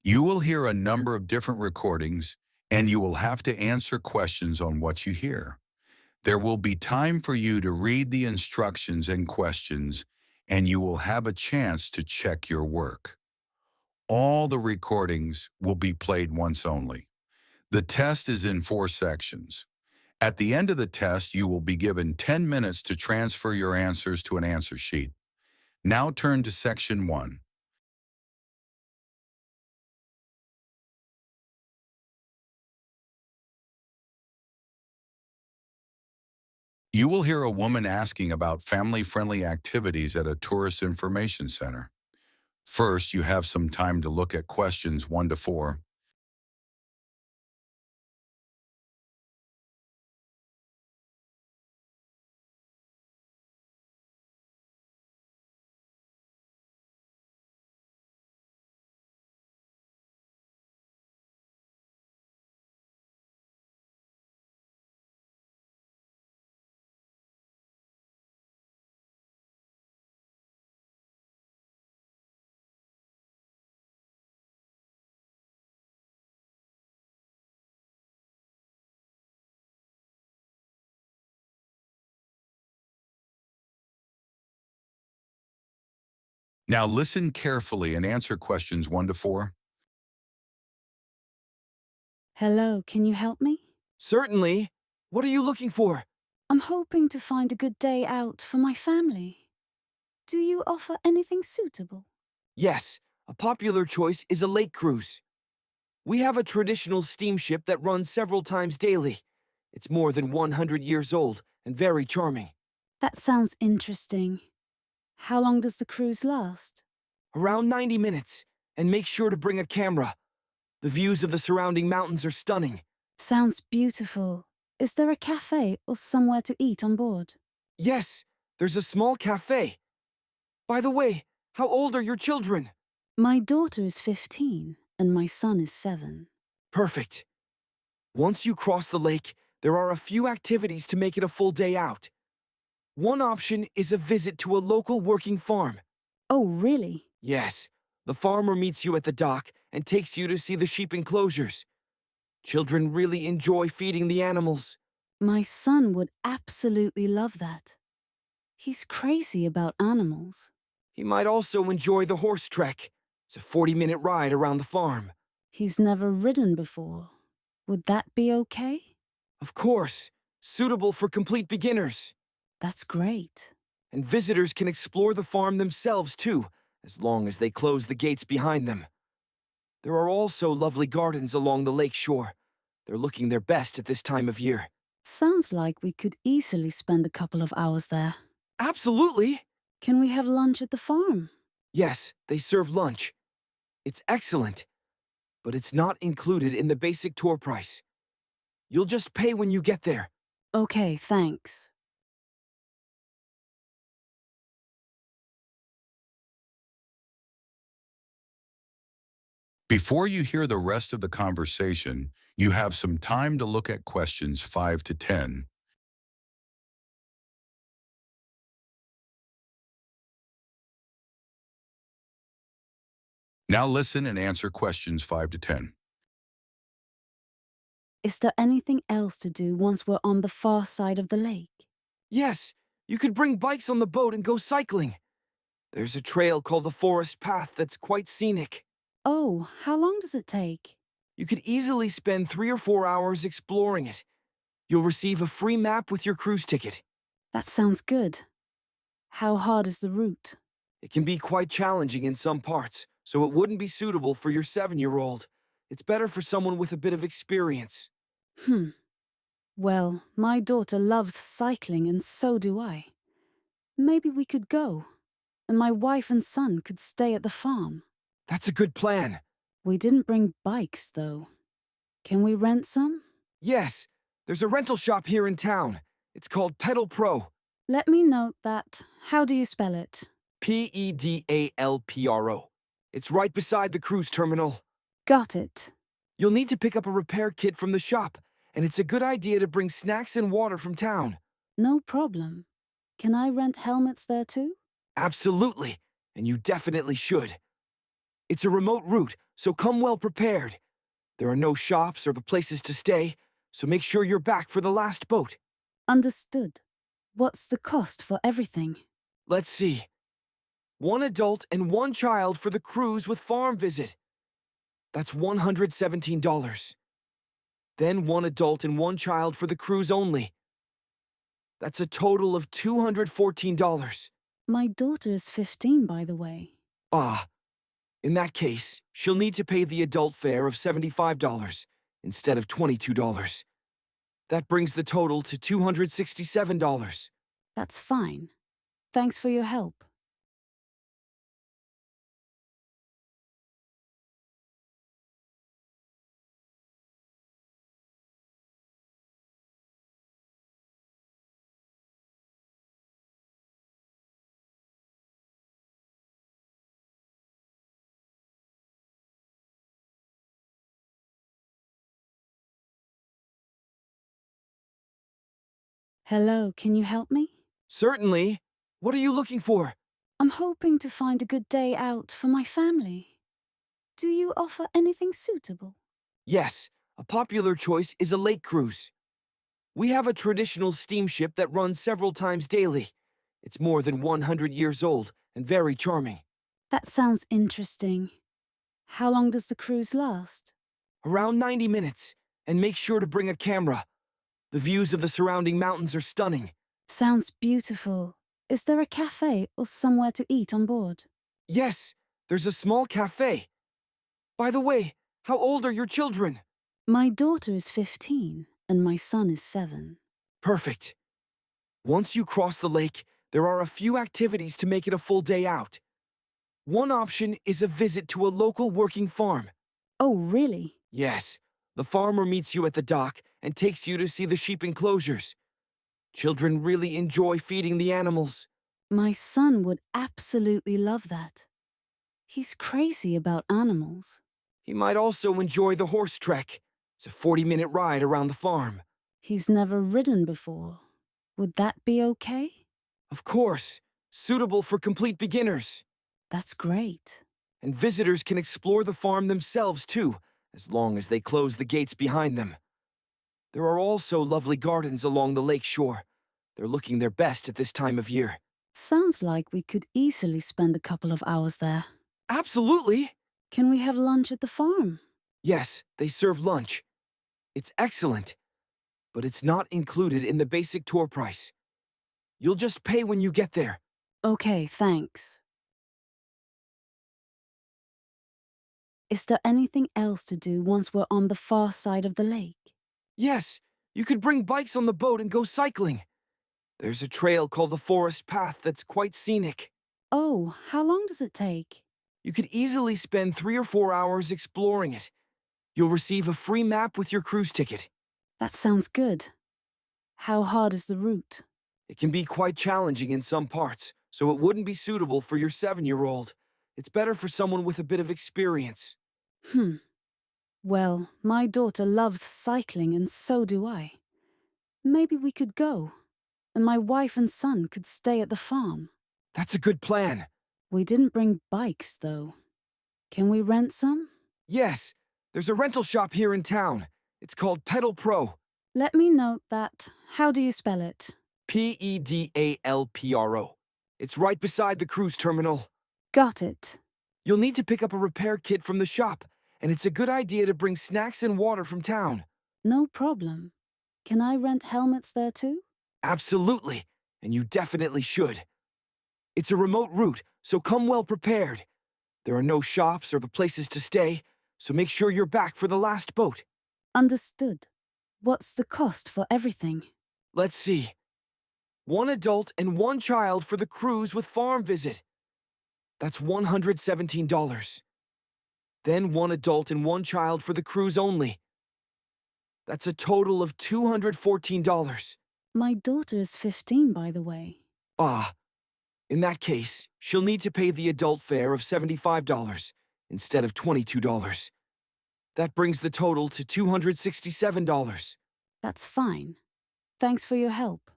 You will hear a number of different recordings, and you will have to answer questions on what you hear. There will be time for you to read the instructions and questions, and you will have a chance to check your work. All the recordings will be played once only. The test is in 4 sections. At the end of the test, you will be given 10 minutes to transfer your answers to an answer sheet. Now turn to Section 1. You will hear a woman asking about family-friendly activities at a tourist information center. First, you have some time to look at questions 1 to 4. Now listen carefully and answer questions 1 to 4. Hello, can you help me? Certainly. What are you looking for? I'm hoping to find a good day out for my family. Do you offer anything suitable? Yes, a popular choice is a lake cruise. We have a traditional steamship that runs several times daily. It's more than 100 years old and very charming. That sounds interesting. How long does the cruise last? Around 90 minutes, and make sure to bring a camera. The views of the surrounding mountains are stunning. Sounds beautiful. Is there a cafe or somewhere to eat on board? Yes, there's a small cafe. By the way, how old are your children? My daughter is 15 and my son is 7. Perfect. Once you cross the lake, there are a few activities to make it a full day out. One option is a visit to a local working farm. Oh, really? Yes, the farmer meets you at the dock and takes you to see the sheep enclosures. Children really enjoy feeding the animals. My son would absolutely love that. He's crazy about animals. He might also enjoy the horse trek. It's a 40-minute ride around the farm. He's never ridden before. Would that be okay? Of course, suitable for complete beginners. That's great. And visitors can explore the farm themselves too, as long as they close the gates behind them. There are also lovely gardens along the lake shore. They're looking their best at this time of year. Sounds like we could easily spend a couple of hours there. Absolutely! Can we have lunch at the farm? Yes, they serve lunch. It's excellent, but it's not included in the basic tour price. You'll just pay when you get there. Okay, thanks. Before you hear the rest of the conversation, you have some time to look at questions 5 to 10. Now listen and answer questions 5 to 10. Is there anything else to do once we're on the far side of the lake? Yes, you could bring bikes on the boat and go cycling. There's a trail called the Forest Path that's quite scenic. Oh, how long does it take? You could easily spend 3 or 4 hours exploring it. You'll receive a free map with your cruise ticket. That sounds good. How hard is the route? It can be quite challenging in some parts, so it wouldn't be suitable for your 7-year-old. It's better for someone with a bit of experience. Well, my daughter loves cycling and so do I. Maybe we could go, and my wife and son could stay at the farm. That's a good plan. We didn't bring bikes, though. Can we rent some? Yes, there's a rental shop here in town. It's called Pedal Pro. Let me note that. How do you spell it? Pedalpro. It's right beside the cruise terminal. Got it. You'll need to pick up a repair kit from the shop, and it's a good idea to bring snacks and water from town. No problem. Can I rent helmets there too? Absolutely, and you definitely should. It's a remote route, so come well prepared. There are no shops or the places to stay, so make sure you're back for the last boat. Understood. What's the cost for everything? Let's see. 1 adult and 1 child for the cruise with farm visit. That's $117. Then 1 adult and 1 child for the cruise only. That's a total of $214. My daughter is 15, by the way. Ah, in that case, she'll need to pay the adult fare of $75 instead of $22. That brings the total to $267. That's fine. Thanks for your help. Hello, can you help me? Certainly. What are you looking for? I'm hoping to find a good day out for my family. Do you offer anything suitable? Yes, a popular choice is a lake cruise. We have a traditional steamship that runs several times daily. It's more than 100 years old and very charming. That sounds interesting. How long does the cruise last? Around 90 minutes, and make sure to bring a camera. The views of the surrounding mountains are stunning. Sounds beautiful. Is there a cafe or somewhere to eat on board? Yes, there's a small cafe. By the way, how old are your children? My daughter is 15 and my son is 7. Perfect. Once you cross the lake, there are a few activities to make it a full day out. One option is a visit to a local working farm. Oh, really? Yes, the farmer meets you at the dock and takes you to see the sheep enclosures. Children really enjoy feeding the animals. My son would absolutely love that. He's crazy about animals. He might also enjoy the horse trek. It's a 40-minute ride around the farm. He's never ridden before. Would that be okay? Of course, suitable for complete beginners. That's great. And visitors can explore the farm themselves too, as long as they close the gates behind them. There are also lovely gardens along the lake shore. They're looking their best at this time of year. Sounds like we could easily spend a couple of hours there. Absolutely! Can we have lunch at the farm? Yes, they serve lunch. It's excellent, but it's not included in the basic tour price. You'll just pay when you get there. Okay, thanks. Is there anything else to do once we're on the far side of the lake? Yes, you could bring bikes on the boat and go cycling. There's a trail called the Forest Path that's quite scenic. Oh, how long does it take? You could easily spend 3 or 4 hours exploring it. You'll receive a free map with your cruise ticket. That sounds good. How hard is the route? It can be quite challenging in some parts, so it wouldn't be suitable for your 7-year-old. It's better for someone with a bit of experience. Well, my daughter loves cycling and so do I. Maybe we could go, and my wife and son could stay at the farm. That's a good plan. We didn't bring bikes, though. Can we rent some? Yes, there's a rental shop here in town. It's called Pedal Pro. Let me note that. How do you spell it? Pedalpro. It's right beside the cruise terminal. Got it. You'll need to pick up a repair kit from the shop, and it's a good idea to bring snacks and water from town. No problem. Can I rent helmets there too? Absolutely, and you definitely should. It's a remote route, so come well prepared. There are no shops or the places to stay, so make sure you're back for the last boat. Understood. What's the cost for everything? Let's see. 1 adult and 1 child for the cruise with farm visit. That's $117. Then 1 adult and 1 child for the cruise only. That's a total of $214. My daughter is 15, by the way. Ah, in that case, she'll need to pay the adult fare of $75 instead of $22. That brings the total to $267. That's fine. Thanks for your help.